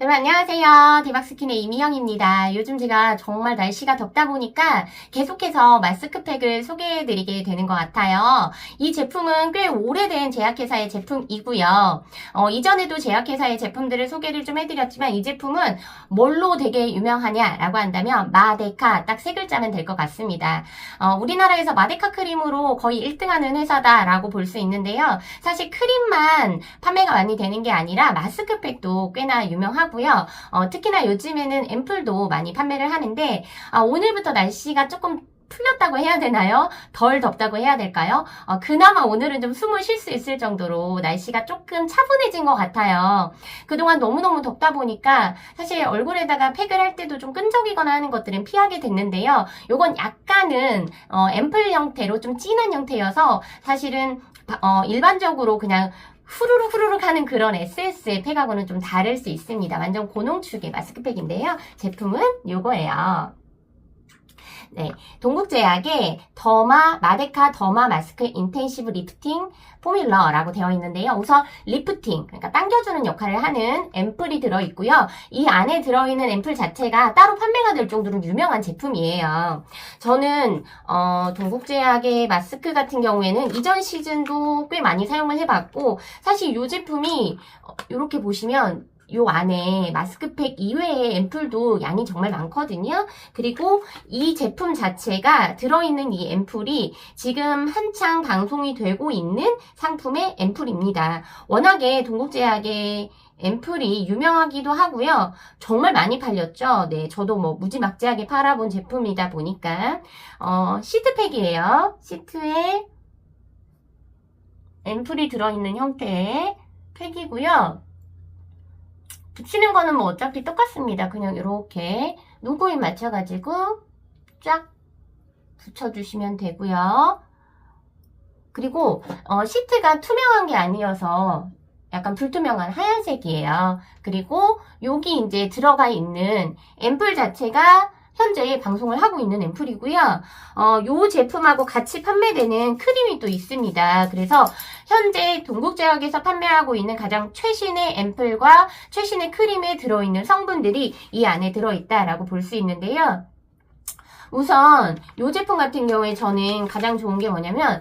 여러분 안녕하세요. 대박스킨의 이미영입니다. 요즘 제가 정말 날씨가 덥다 보니까 계속해서 마스크팩을 소개해드리게 되는 것 같아요. 이 제품은 꽤 오래된 제약회사의 제품이고요. 이전에도 제약회사의 제품들을 소개를 좀 해드렸지만 이 제품은 뭘로 되게 유명하냐라고 한다면 마데카 딱 세 글자면 될 것 같습니다. 우리나라에서 마데카 크림으로 거의 1등하는 회사다라고 볼 수 있는데요. 사실 크림만 판매가 많이 되는 게 아니라 마스크팩도 꽤나 유명하고 특히나 요즘에는 앰플도 많이 판매를 하는데 오늘부터 날씨가 조금 풀렸다고 해야 되나요? 덜 덥다고 해야 될까요? 그나마 오늘은 좀 숨을 쉴 수 있을 정도로 날씨가 조금 차분해진 것 같아요. 그동안 너무너무 덥다 보니까 사실 얼굴에다가 팩을 할 때도 좀 끈적이거나 하는 것들은 피하게 됐는데요. 요건 약간은 앰플 형태로 좀 진한 형태여서 사실은 일반적으로 그냥 후루룩 하는 그런 에센스의 팩하고는 좀 다를 수 있습니다. 완전 고농축의 마스크팩인데요. 제품은 요거예요. 네, 동국제약의 마데카 더마 마스크 인텐시브 리프팅 포뮬러라고 되어 있는데요. 우선 리프팅, 그러니까 당겨주는 역할을 하는 앰플이 들어있고요. 이 안에 들어있는 앰플 자체가 따로 판매가 될 정도로 유명한 제품이에요. 저는 동국제약의 마스크 같은 경우에는 이전 시즌도 꽤 많이 사용을 해봤고 사실 이 제품이 이렇게 보시면 요 안에 마스크팩 이외의 앰플도 양이 정말 많거든요. 그리고 이 제품 자체가 들어있는 이 앰플이 지금 한창 방송이 되고 있는 상품의 앰플입니다. 워낙에 동국제약의 앰플이 유명하기도 하고요. 정말 많이 팔렸죠. 네, 저도 무지막지하게 팔아본 제품이다 보니까 시트팩이에요. 시트에 앰플이 들어있는 형태의 팩이고요. 붙이는 거는 어차피 똑같습니다. 그냥 이렇게 눈코입 맞춰가지고 쫙 붙여주시면 되고요. 그리고 시트가 투명한 게 아니어서 약간 불투명한 하얀색이에요. 그리고 여기 이제 들어가 있는 앰플 자체가 현재 방송을 하고 있는 앰플이고요. 요 제품하고 같이 판매되는 크림이 또 있습니다. 그래서 현재 동국제약에서 판매하고 있는 가장 최신의 앰플과 최신의 크림에 들어있는 성분들이 이 안에 들어있다라고 볼 수 있는데요. 우선 이 제품 같은 경우에 저는 가장 좋은 게 뭐냐면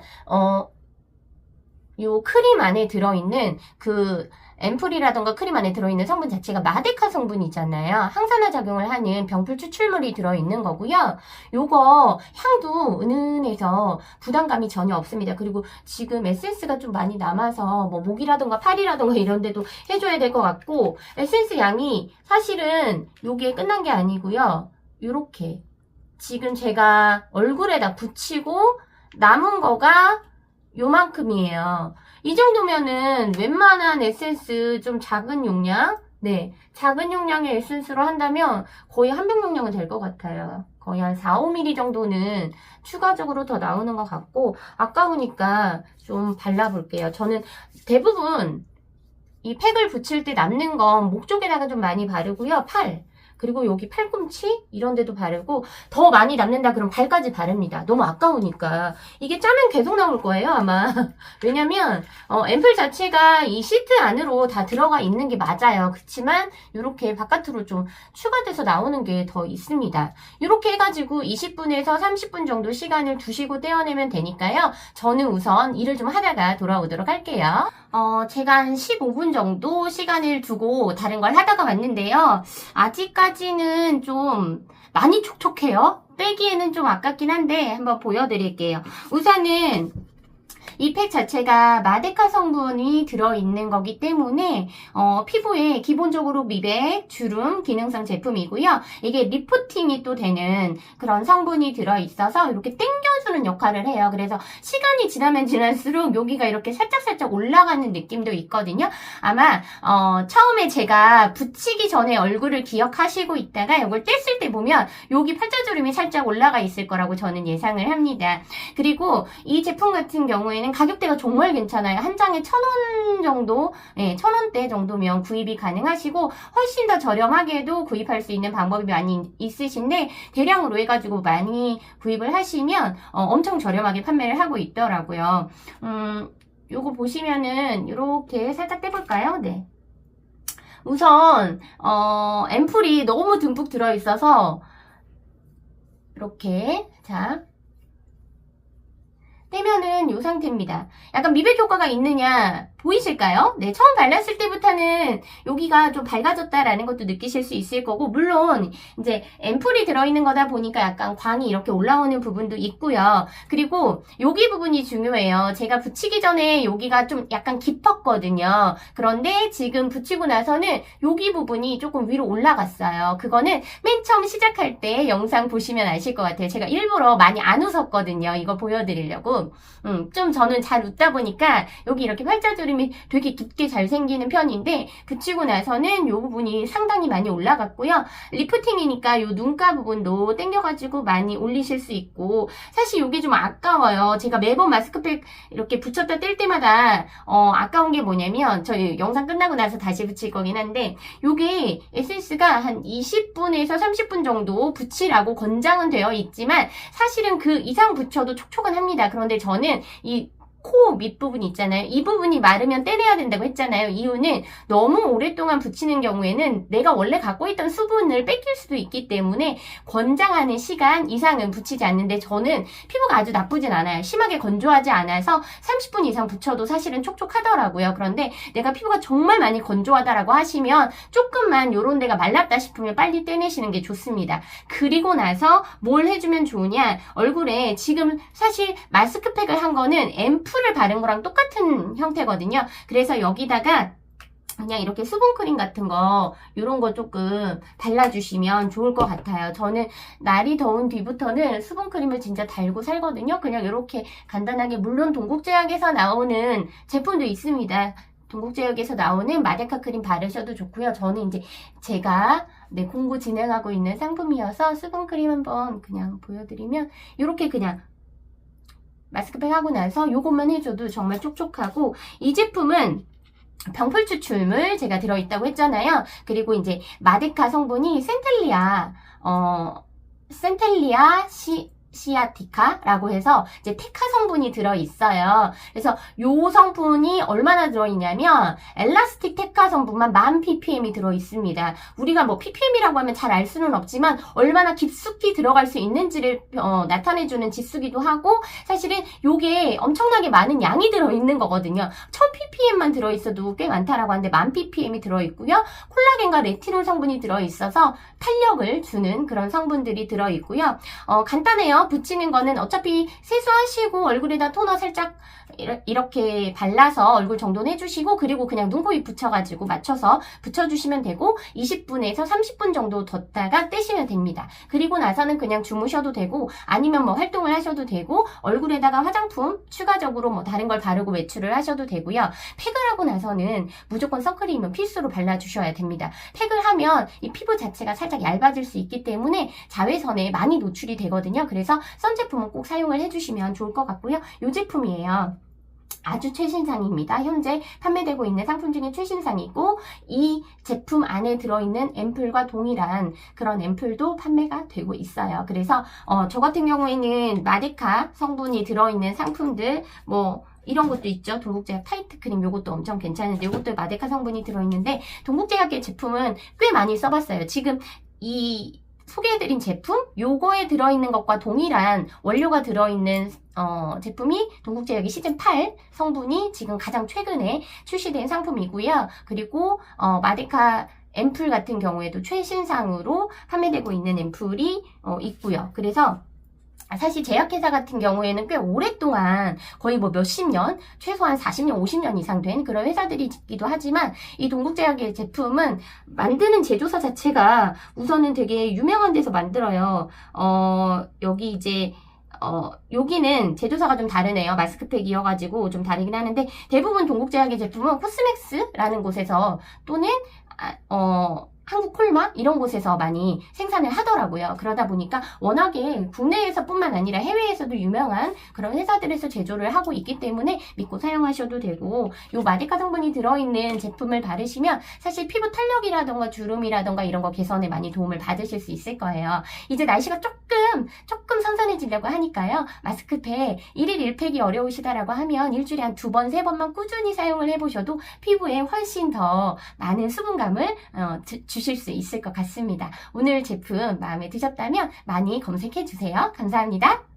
요 크림 안에 들어있는 그 앰플이라던가 크림 안에 들어있는 성분 자체가 마데카 성분이잖아요. 항산화 작용을 하는 병풀 추출물이 들어있는 거고요. 요거 향도 은은해서 부담감이 전혀 없습니다. 그리고 지금 에센스가 좀 많이 남아서 목이라던가 팔이라던가 이런 데도 해줘야 될 것 같고 에센스 양이 사실은 요게 끝난 게 아니고요. 요렇게 지금 제가 얼굴에다 붙이고 남은 거가 요만큼이에요. 이 정도면은 웬만한 에센스 좀 작은 용량, 네, 작은 용량의 에센스로 한다면 거의 한 병 용량은 될 것 같아요. 거의 한 4, 5mm 정도는 추가적으로 더 나오는 것 같고 아까우니까 좀 발라볼게요. 저는 대부분 이 팩을 붙일 때 남는 건 목 쪽에다가 좀 많이 바르고요. 그리고 여기 팔꿈치 이런 데도 바르고 더 많이 남는다 그럼 발까지 바릅니다. 너무 아까우니까. 이게 짜면 계속 나올 거예요 아마. 왜냐면 앰플 자체가 이 시트 안으로 다 들어가 있는 게 맞아요. 그렇지만 이렇게 바깥으로 좀 추가돼서 나오는 게 더 있습니다. 이렇게 해가지고 20분에서 30분 정도 시간을 두시고 떼어내면 되니까요. 저는 우선 일을 좀 하다가 돌아오도록 할게요. 제가 한 15분 정도 시간을 두고 다른 걸 하다가 왔는데요. 아직까지는 좀 많이 촉촉해요. 빼기에는 좀 아깝긴 한데 한번 보여드릴게요. 우선은 이 팩 자체가 마데카 성분이 들어있는 거기 때문에 피부에 기본적으로 미백, 주름, 기능성 제품이고요. 이게 리프팅이 또 되는 그런 성분이 들어있어서 이렇게 당겨주는 역할을 해요. 그래서 시간이 지나면 지날수록 여기가 이렇게 살짝살짝 올라가는 느낌도 있거든요. 아마 처음에 제가 붙이기 전에 얼굴을 기억하시고 있다가 이걸 뗐을 때 보면 여기 팔자주름이 살짝 올라가 있을 거라고 저는 예상을 합니다. 그리고 이 제품 같은 경우에는 가격대가 정말 괜찮아요. 한 장에 1,000원 정도, 1,000원대 정도면 구입이 가능하시고 훨씬 더 저렴하게도 구입할 수 있는 방법이 많이 있으신데 대량으로 해가지고 많이 구입을 하시면 엄청 저렴하게 판매를 하고 있더라고요. 요거 보시면은 이렇게 살짝 떼볼까요? 네. 우선 앰플이 너무 듬뿍 들어있어서 이렇게 자 떼면은 이 상태입니다. 약간 미백 효과가 있느냐 보이실까요? 네, 처음 발랐을 때부터는 여기가 좀 밝아졌다라는 것도 느끼실 수 있을 거고, 물론 이제 앰플이 들어있는 거다 보니까 약간 광이 이렇게 올라오는 부분도 있고요. 그리고 여기 부분이 중요해요. 제가 붙이기 전에 여기가 좀 약간 깊었거든요. 그런데 지금 붙이고 나서는 여기 부분이 조금 위로 올라갔어요. 그거는 맨 처음 시작할 때 영상 보시면 아실 것 같아요. 제가 일부러 많이 안 웃었거든요. 이거 보여드리려고. 좀 저는 잘 웃다 보니까 여기 이렇게 팔자주름이 되게 깊게 잘 생기는 편인데, 붙이고 나서는 이 부분이 상당히 많이 올라갔고요. 리프팅이니까 이 눈가 부분도 당겨가지고 많이 올리실 수 있고, 사실 이게 좀 아까워요. 제가 매번 마스크팩 이렇게 붙였다 뗄 때마다 아까운 게 뭐냐면, 저희 영상 끝나고 나서 다시 붙일 거긴 한데, 이게 에센스가 한 20분에서 30분 정도 붙이라고 권장은 되어 있지만 사실은 그 이상 붙여도 촉촉은 합니다. 그런데 저는 이 코 밑부분 있잖아요. 이 부분이 마르면 떼내야 된다고 했잖아요. 이유는 너무 오랫동안 붙이는 경우에는 내가 원래 갖고 있던 수분을 뺏길 수도 있기 때문에 권장하는 시간 이상은 붙이지 않는데, 저는 피부가 아주 나쁘진 않아요. 심하게 건조하지 않아서 30분 이상 붙여도 사실은 촉촉하더라고요. 그런데 내가 피부가 정말 많이 건조하다라고 하시면 조금만 요런 데가 말랐다 싶으면 빨리 떼내시는 게 좋습니다. 그리고 나서 뭘 해주면 좋으냐, 얼굴에 지금 사실 마스크팩을 한 거는 앰플을 바른 거랑 똑같은 형태거든요. 그래서 여기다가 그냥 이렇게 수분크림 같은 거 이런 거 조금 발라주시면 좋을 것 같아요. 저는 날이 더운 뒤부터는 수분크림을 진짜 달고 살거든요. 그냥 이렇게 간단하게, 물론 동국제약에서 나오는 제품도 있습니다. 동국제약에서 나오는 마데카 크림 바르셔도 좋고요. 저는 이제 제가 공구 진행하고 있는 상품이어서 수분크림 한번 그냥 보여드리면, 이렇게 그냥 마스크팩 하고 나서 요것만 해줘도 정말 촉촉하고, 이 제품은 병풀 추출물 제가 들어있다고 했잖아요. 그리고 이제 마데카 성분이 센텔리아 시아티카라고 해서 이제 테카 성분이 들어있어요. 그래서 요 성분이 얼마나 들어있냐면, 엘라스틱 테카 성분만 1000ppm이 들어있습니다. 우리가 뭐 ppm이라고 하면 잘 알 수는 없지만 얼마나 깊숙이 들어갈 수 있는지를 나타내주는 지수기도 하고, 사실은 요게 엄청나게 많은 양이 들어있는 거거든요. 1000ppm만 들어있어도 꽤 많다라고 하는데 1000ppm이 들어있고요. 콜라겐과 레티놀 성분이 들어있어서 탄력을 주는 그런 성분들이 들어있고요. 간단해요. 붙이는 거는 어차피 세수하시고 얼굴에다 토너 살짝 이렇게 발라서 얼굴 정돈해 주시고, 그리고 그냥 눈, 코, 입 붙여가지고 맞춰서 붙여주시면 되고, 20분에서 30분 정도 뒀다가 떼시면 됩니다. 그리고 나서는 그냥 주무셔도 되고, 아니면 뭐 활동을 하셔도 되고, 얼굴에다가 화장품 추가적으로 뭐 다른 걸 바르고 외출을 하셔도 되고요. 팩을 하고 나서는 무조건 선크림은 필수로 발라주셔야 됩니다. 팩을 하면 이 피부 자체가 살짝 얇아질 수 있기 때문에 자외선에 많이 노출이 되거든요. 그래서 선 제품은 꼭 사용을 해주시면 좋을 것 같고요. 이 제품이에요. 아주 최신상입니다. 현재 판매되고 있는 상품 중에 최신상이고, 이 제품 안에 들어있는 앰플과 동일한 그런 앰플도 판매가 되고 있어요. 그래서 저 같은 경우에는 마데카 성분이 들어있는 상품들, 뭐 이런 것도 있죠. 동국제약 타이트 크림, 요것도 엄청 괜찮은데 요것도 마데카 성분이 들어있는데, 동국제약의 제품은 꽤 많이 써봤어요. 지금 이 소개해드린 제품, 요거에 들어있는 것과 동일한 원료가 들어있는 제품이 동국제약의 시즌8 성분이 지금 가장 최근에 출시된 상품이고요. 그리고 마데카 앰플 같은 경우에도 최신상으로 판매되고 있는 앰플이 있고요. 그래서 사실 제약회사 같은 경우에는 꽤 오랫동안, 거의 뭐 몇십 년, 최소한 40년, 50년 이상 된 그런 회사들이 있기도 하지만, 이 동국제약의 제품은 만드는 제조사 자체가 우선은 되게 유명한 데서 만들어요. 여기 이제 여기는 제조사가 좀 다르네요. 마스크팩이어가지고 좀 다르긴 하는데, 대부분 동국제약의 제품은 코스맥스라는 곳에서, 또는 한국 폴마 이런 곳에서 많이 생산을 하더라고요. 그러다 보니까 워낙에 국내에서뿐만 아니라 해외에서도 유명한 그런 회사들에서 제조를 하고 있기 때문에 믿고 사용하셔도 되고, 요 마데카 성분이 들어있는 제품을 바르시면 사실 피부 탄력이라던가 주름이라던가 이런 거 개선에 많이 도움을 받으실 수 있을 거예요. 이제 날씨가 조금 선선해지려고 하니까요. 마스크팩 1일 1팩이 어려우시다라고 하면 일주일에 한 2번, 3번만 꾸준히 사용을 해보셔도 피부에 훨씬 더 많은 수분감을 주실 수 있을 것 같습니다. 오늘 제품 마음에 드셨다면 많이 검색해주세요. 감사합니다.